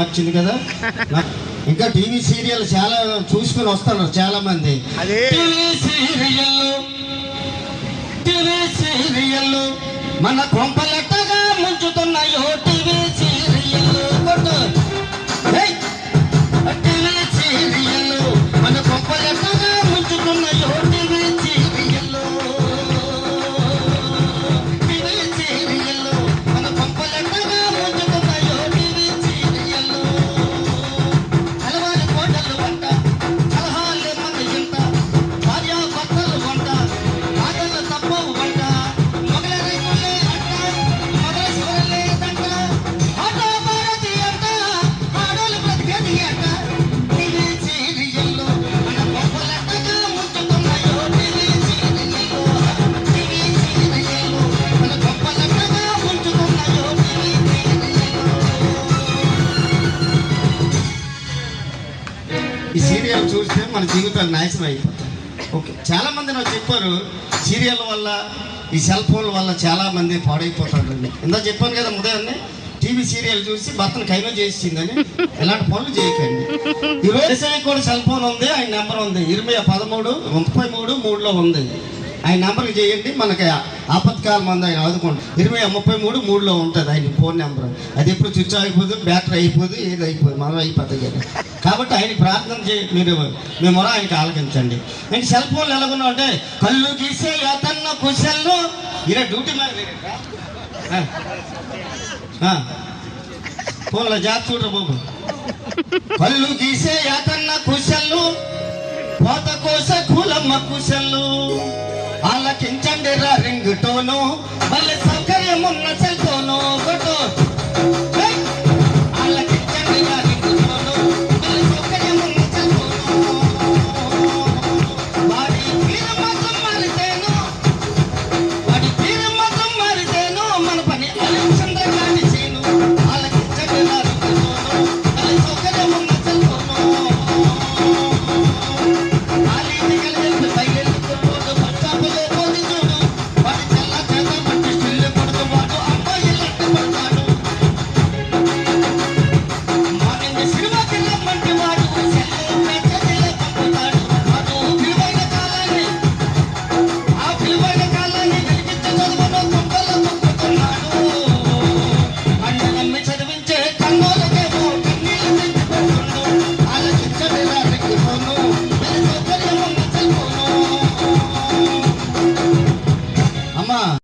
వచ్చింది కదా. ఇంకా టీవీ సీరియల్ చాలా చూసుకుని వస్తున్నారు చాలా మంది. టీవీ సీరియల్ మన కొంపలెట్టగా ముంచుతున్నాయో టీవీ సీరియల్. టీవీ సీరియల్ మన కొంపలెట్టగా ముంచుతున్నాయో టీవీ సీరియల్. టీవీ సీరియల్ మన కొంపలెట్టగా ముంచుతున్నాయో టీవీ సీరియల్. కలవాలి కోటలు వంట కలహాలే మన ఇంట భార్యా భర్తలు వంట ఆటలు తప్పవు వంట మొగల రైతులే అంట మొగల శివలే దంట ఆటో భారతి అంట ఆడోలు బ్రతికేది అంట. టీవీ సీరియల్ మన కొంపలెట్టగా ముంచుతున్నాయో టీవీ సీరియల్. టీవీ సీరియల్ మన కొంపలెట్టగా ముంచుతున్నాయో టీవీ సీరియల్. ఈ సీరియల్ చూస్తే మన జీవితాలు నాశనం అయిపోతాయి. ఓకే, చాలా మంది నాకు చెప్పారు సీరియల్ వల్ల ఈ సెల్ ఫోన్ వల్ల చాలా మంది పాడైపోతారు. ఇందా చెప్పాను కదా ఉదయాన్నే, టీవీ సీరియల్ చూసి భర్తను కైమ చేసిందని ఇలాంటి పనులు చేయకండి. ఈరోజు కూడా సెల్ ఫోన్ ఉంది, ఆయన నెంబర్ ఉంది 2013 ఉంది. ఆయన నెంబర్కి చేయండి, మనకి ఆపత్కాలం మంది ఆయన ఆదుకోండి. 2033 ఉంటుంది ఆయన ఫోన్ నెంబర్. అది ఎప్పుడు స్విచ్ అయిపోదు, బ్యాటరీ అయిపోదు, ఏది అయిపోదు, మనం అయిపోతుంది కదా. కాబట్టి ఆయన ప్రార్థన మీరు మీ మొర ఆయనకి ఆలకించండి. నేను సెల్ ఫోన్లు ఎలాగున్నా అంటే కళ్ళు గీసే అతన్న కుశల్లో ఈయన డ్యూటీ మీద ఫోన్లో జాగ్రత్త చూడరు బాబు. కళ్ళు గీసే అతన్న కుశల్లు పోత కోస కూలమ్మ కుశల్లు ఆలకించండి రా రింగ్ టోను భలే సౌకర్యం ఉన్న సెల్ ఫోను.